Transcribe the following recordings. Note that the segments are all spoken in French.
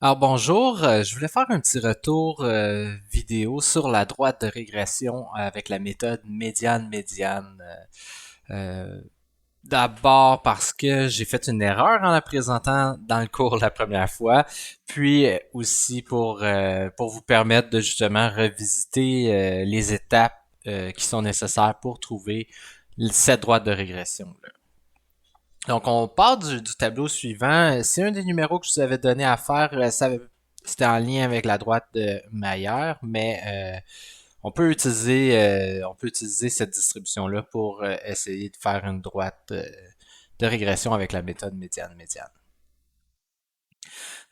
Alors bonjour, je voulais faire un petit retour vidéo sur la droite de régression avec la méthode médiane-médiane. D'abord parce que j'ai fait une erreur en la présentant dans le cours la première fois, puis aussi pour vous permettre de justement revisiter les étapes qui sont nécessaires pour trouver cette droite de régression-là. Donc, on part du tableau suivant. C'est un des numéros que je vous avais donné à faire. C'était en lien avec la droite de Mayer, mais on peut utiliser cette distribution-là pour essayer de faire une droite de régression avec la méthode médiane-médiane.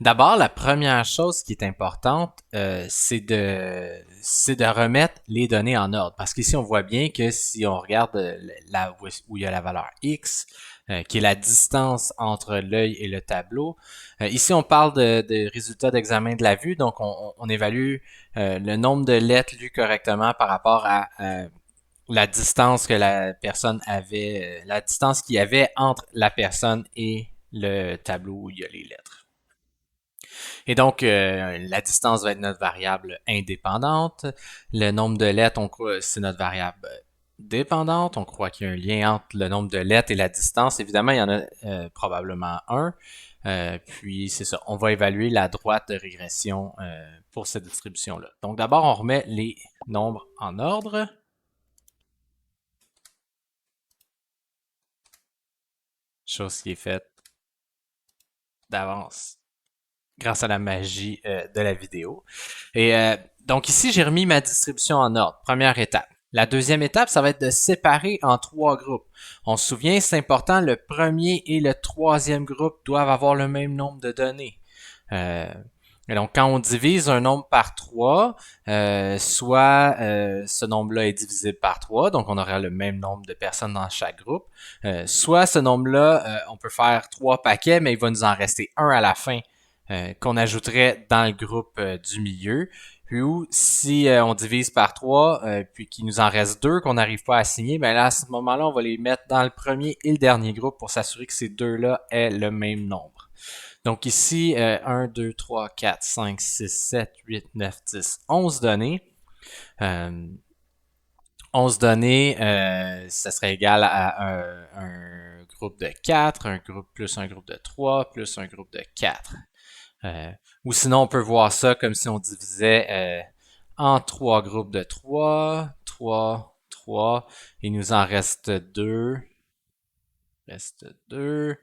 D'abord, la première chose qui est importante, c'est de remettre les données en ordre. Parce qu'ici, on voit bien que si on regarde où il y a la valeur x, qui est la distance entre l'œil et le tableau, ici, on parle de résultats d'examen de la vue. Donc, on évalue le nombre de lettres lues correctement par rapport à la distance que la personne avait, la distance qu'il y avait entre la personne et le tableau où il y a les lettres. Et donc, la distance va être notre variable indépendante. Le nombre de lettres, c'est notre variable dépendante. On croit qu'il y a un lien entre le nombre de lettres et la distance. Évidemment, il y en a probablement un. Puis, c'est ça. On va évaluer la droite de régression pour cette distribution-là. Donc, d'abord, on remet les nombres en ordre. Chose qui est faite d'avance grâce à la magie de la vidéo. Et donc ici, j'ai remis ma distribution en ordre. Première étape. La deuxième étape, ça va être de séparer en trois groupes. On se souvient, c'est important, le premier et le troisième groupe doivent avoir le même nombre de données. Et donc, quand on divise un nombre par 3, soit ce nombre-là est divisible par 3, donc on aura le même nombre de personnes dans chaque groupe, soit ce nombre-là, on peut faire 3 paquets, mais il va nous en rester un à la fin qu'on ajouterait dans le groupe du milieu. Puis ou si on divise par 3, puis qu'il nous en reste 2 qu'on n'arrive pas à assigner, ben là, à ce moment-là, on va les mettre dans le premier et le dernier groupe pour s'assurer que ces deux-là aient le même nombre. Donc ici, 1, 2, 3, 4, 5, 6, 7, 8, 9, 10, 11 données. Euh, 11 données, ça serait égal à un groupe de 4, un groupe plus un groupe de 3, plus un groupe de 4. Euh, ou sinon, on peut voir ça comme si on divisait en trois groupes de 3, 3, 3. Il nous en reste 2. Reste 2.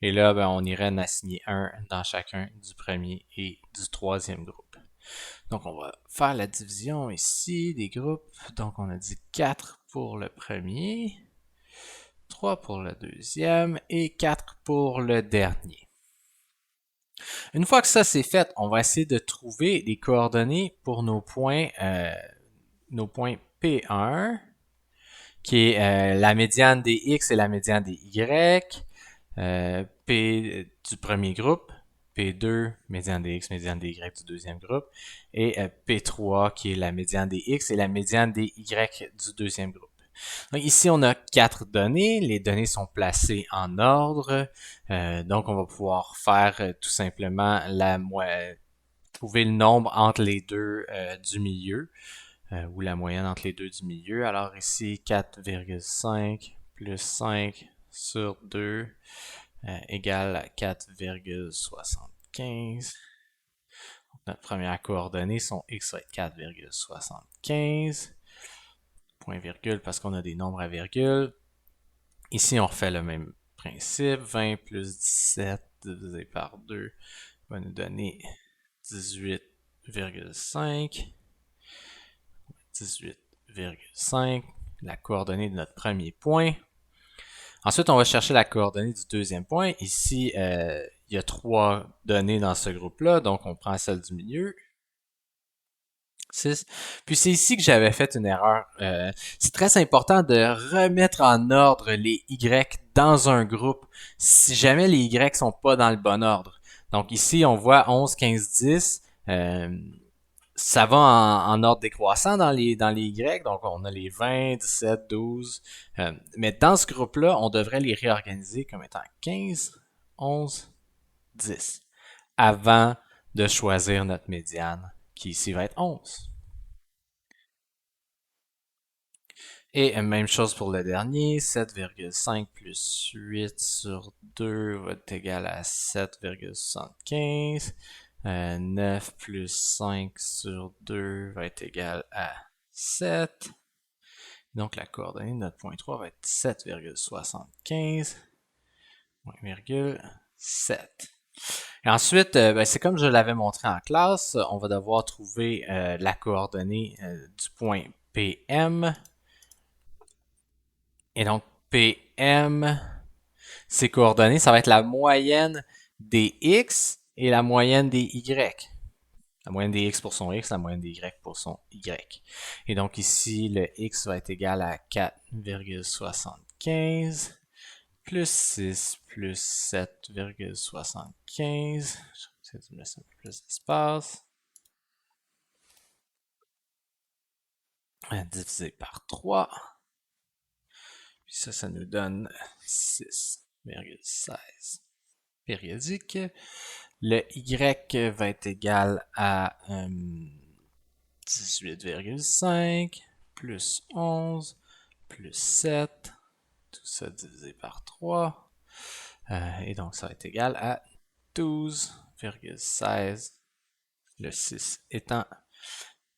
Et là, ben, on irait en assigner un dans chacun du premier et du troisième groupe. Donc, on va faire la division ici des groupes. Donc, on a dit 4 pour le premier, 3 pour le deuxième et 4 pour le dernier. Une fois que ça c'est fait, on va essayer de trouver les coordonnées pour nos points P1, qui est la médiane des X et la médiane des Y, P du premier groupe, P2, médiane des X, médiane des Y du deuxième groupe, et P3, qui est la médiane des X et la médiane des Y du deuxième groupe. Donc ici, on a 4 données. Les données sont placées en ordre. Donc, on va pouvoir faire tout simplement trouver le nombre entre les deux du milieu, ou la moyenne entre les deux du milieu. Alors ici, 4,5 plus 5 sur 2 égale 4,75. Notre première coordonnée, son x va être 4,75. Point virgule parce qu'on a des nombres à virgule. Ici, on refait le même principe. 20 plus 17 divisé par 2 va nous donner 18,5. 18,5, la coordonnée de notre premier point. Ensuite, on va chercher la coordonnée du deuxième point. Ici, il y a 3 données dans ce groupe-là, donc on prend celle du milieu. 6. Puis c'est ici que j'avais fait une erreur. C'est très important de remettre en ordre les Y dans un groupe si jamais les Y sont pas dans le bon ordre. Donc ici, on voit 11, 15, 10. Ça va en ordre décroissant dans les Y, donc on a les 20, 17, 12. Mais dans ce groupe-là, on devrait les réorganiser comme étant 15, 11, 10 avant de choisir notre médiane, qui ici va être 11. Et même chose pour le dernier, 7,5 plus 8 sur 2 va être égal à 7,75. 9 plus 5 sur 2 va être égal à 7. Donc la coordonnée de notre point 3 va être 7,75, 7. Et ensuite, c'est comme je l'avais montré en classe, on va devoir trouver la coordonnée du point PM. Et donc, PM, ces coordonnées, ça va être la moyenne des X et la moyenne des Y. La moyenne des X pour son X, la moyenne des Y pour son Y. Et donc ici, le X va être égal à 4,75 plus 6 plus 7,75. Je vais me laisser un peu plus d'espace. Divisé par 3. Puis ça nous donne 6,16 périodique. Le Y va être égal à 18,5 plus 11 plus 7. Tout ça divisé par 3. Et donc ça va être égal à 12,16. Le 6 étant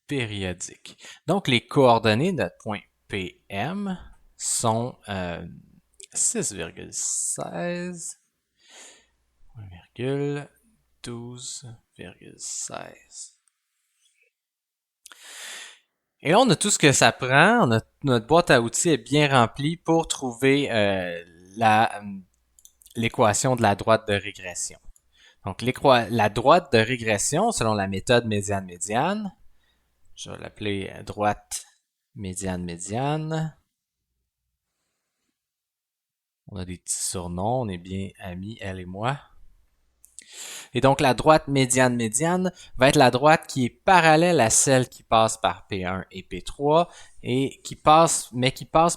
périodique. Donc les coordonnées de notre point PM sont 6,16, 12,16. Et là, on a tout ce que ça prend. Notre boîte à outils est bien remplie pour trouver l'équation de la droite de régression. Donc, la droite de régression, selon la méthode médiane-médiane, je vais l'appeler droite médiane-médiane. On a des petits surnoms, on est bien amis, elle et moi. Et donc, la droite médiane-médiane va être la droite qui est parallèle à celle qui passe par P1 et P3 et qui passe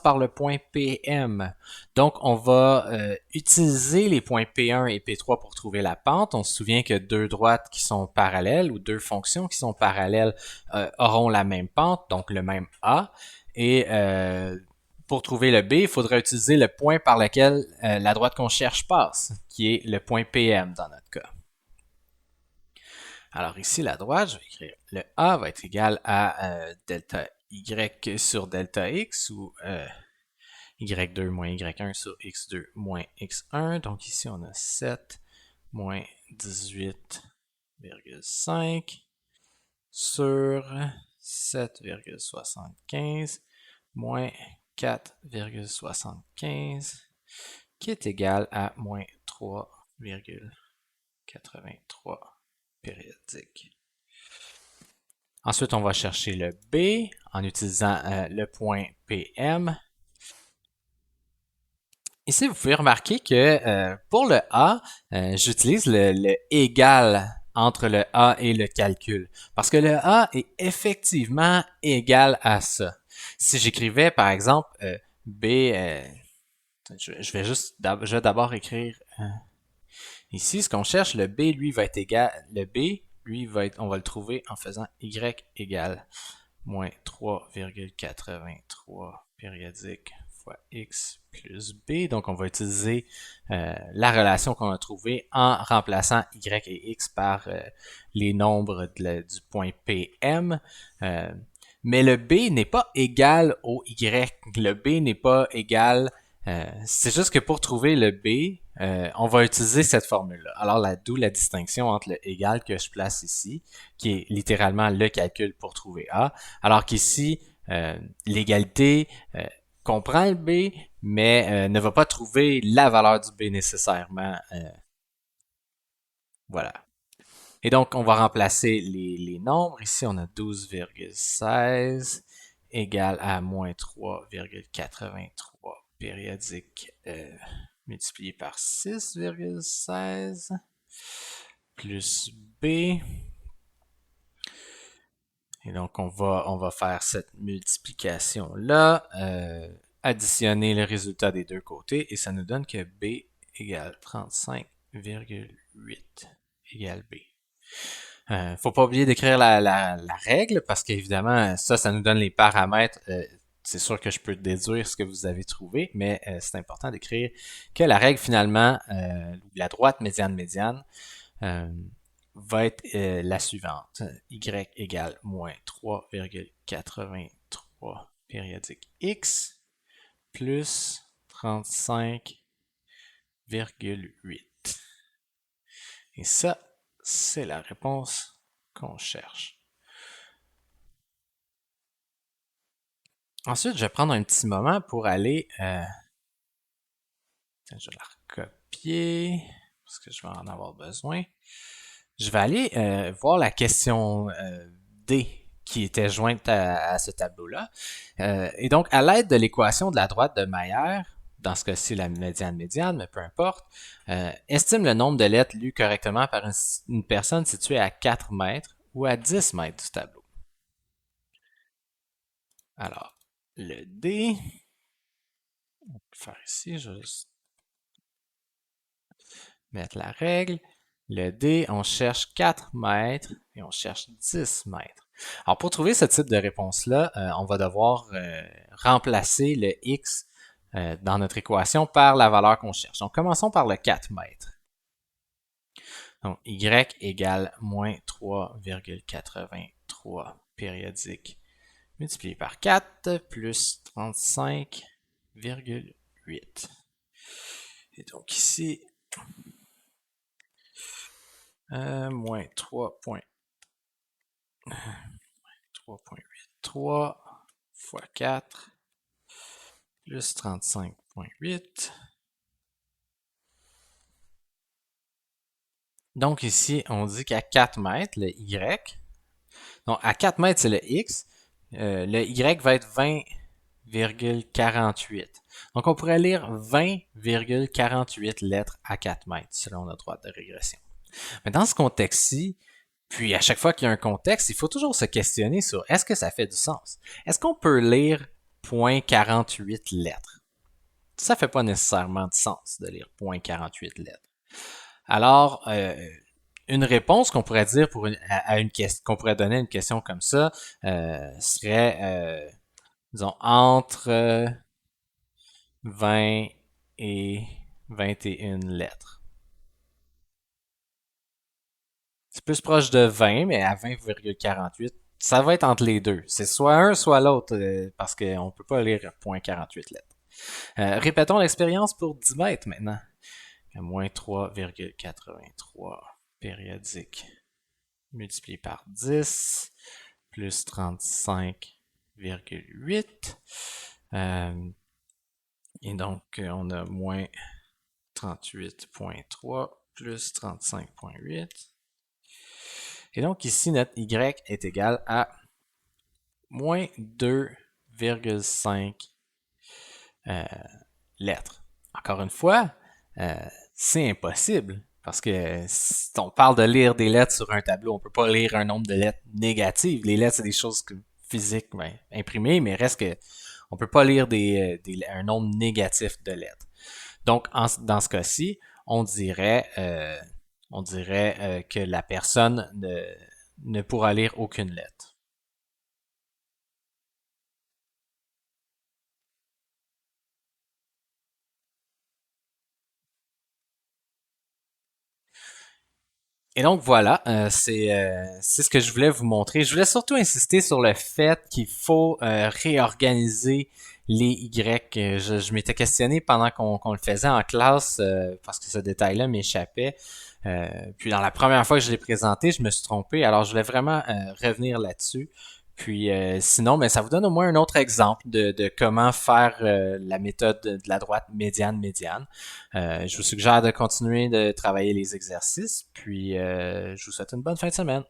par le point PM. Donc, on va utiliser les points P1 et P3 pour trouver la pente. On se souvient que deux droites qui sont parallèles ou deux fonctions qui sont parallèles auront la même pente, donc le même A. Et pour trouver le B, il faudra utiliser le point par lequel la droite qu'on cherche passe, qui est le point PM dans notre cas. Alors ici, la droite, je vais écrire le A va être égal à delta Y sur delta X ou Y2 moins Y1 sur X2 moins X1. Donc ici, on a 7 moins 18,5 sur 7,75 moins 4,75 qui est égal à moins 3,83 périodique. Ensuite, on va chercher le B en utilisant le point PM. Ici, vous pouvez remarquer que pour le A, j'utilise le égal entre le A et le calcul. Parce que le A est effectivement égal à ça. Si j'écrivais, par exemple, B, je vais d'abord écrire ici, ce qu'on cherche, le B, lui, va être égal, le B, lui, on va le trouver en faisant Y égale moins 3,83 périodique fois X plus B. Donc, on va utiliser la relation qu'on a trouvée en remplaçant Y et X par les nombres du point PM. Mais le B n'est pas égal au Y. Le B n'est pas égal... c'est juste que pour trouver le B, on va utiliser cette formule-là. Alors, d'où la distinction entre le égal que je place ici, qui est littéralement le calcul pour trouver A, alors qu'ici, l'égalité comprend le B, mais ne va pas trouver la valeur du B nécessairement. Voilà. Et donc, on va remplacer les nombres. Ici, on a 12,16 égale à moins 3,83 périodique multiplié par 6,16 plus B. Et donc, on va faire cette multiplication-là, additionner le résultat des deux côtés, et ça nous donne que B égale 35,8 égale B. Faut pas oublier d'écrire la règle parce qu'évidemment, ça nous donne les paramètres. C'est sûr que je peux déduire ce que vous avez trouvé, mais c'est important d'écrire que la règle finalement, la droite médiane, euh, va être la suivante. Y égale moins 3,83 périodique x plus 35,8. Et ça, c'est la réponse qu'on cherche. Ensuite, je vais prendre un petit moment pour aller... je vais la recopier parce que je vais en avoir besoin. Je vais aller voir la question D qui était jointe à ce tableau-là. Et donc, à l'aide de l'équation de la droite de Mayer, dans ce cas-ci la médiane, mais peu importe, estime le nombre de lettres lues correctement par une personne située à 4 mètres ou à 10 mètres du tableau. Alors, le D, on peut faire ici, je vais juste mettre la règle. Le D, on cherche 4 mètres et on cherche 10 mètres. Alors, pour trouver ce type de réponse-là, on va devoir remplacer le X dans notre équation par la valeur qu'on cherche. Donc, commençons par le 4 mètres. Donc, Y égale moins 3,83 périodique multiplié par 4 plus 35,8. Et donc ici, moins 3,83 fois 4 plus 35,8. Donc ici, on dit qu'à 4 mètres, le Y, donc à 4 mètres, c'est le X, le Y va être 20,48. Donc on pourrait lire 20,48 lettres à 4 mètres selon notre droite de régression. Mais dans ce contexte-ci, puis à chaque fois qu'il y a un contexte, il faut toujours se questionner sur est-ce que ça fait du sens? Est-ce qu'on peut lire 0.48 lettres? Ça fait pas nécessairement de sens de lire 0.48 lettres. Alors, une réponse qu'on pourrait dire à une question, qu'on pourrait donner à une question comme ça serait, disons, entre 20 et 21 lettres. C'est plus proche de 20, mais à 20,48, ça va être entre les deux. C'est soit un, soit l'autre, parce qu'on ne peut pas lire 0.48 lettres. Répétons l'expérience pour 10 mètres maintenant. Moins 3,83 périodique multiplié par 10 plus 35,8. Et donc, on a moins 38,3 plus 35,8. Et donc ici, notre Y est égal à moins 2,5 lettres. Encore une fois, c'est impossible. Parce que si on parle de lire des lettres sur un tableau, on peut pas lire un nombre de lettres négatives. Les lettres, c'est des choses physiques, imprimées, mais reste que on peut pas lire un nombre négatif de lettres. Donc, dans ce cas-ci, on dirait que la personne ne pourra lire aucune lettre. Et donc voilà, c'est ce que je voulais vous montrer. Je voulais surtout insister sur le fait qu'il faut réorganiser les Y. Je m'étais questionné pendant qu'on le faisait en classe parce que ce détail-là m'échappait. Puis dans la première fois que je l'ai présenté, je me suis trompé. Alors je voulais vraiment revenir là-dessus. Puis sinon, mais ça vous donne au moins un autre exemple de comment faire la méthode de la droite médiane. Je vous suggère de continuer de travailler les exercices. Puis je vous souhaite une bonne fin de semaine.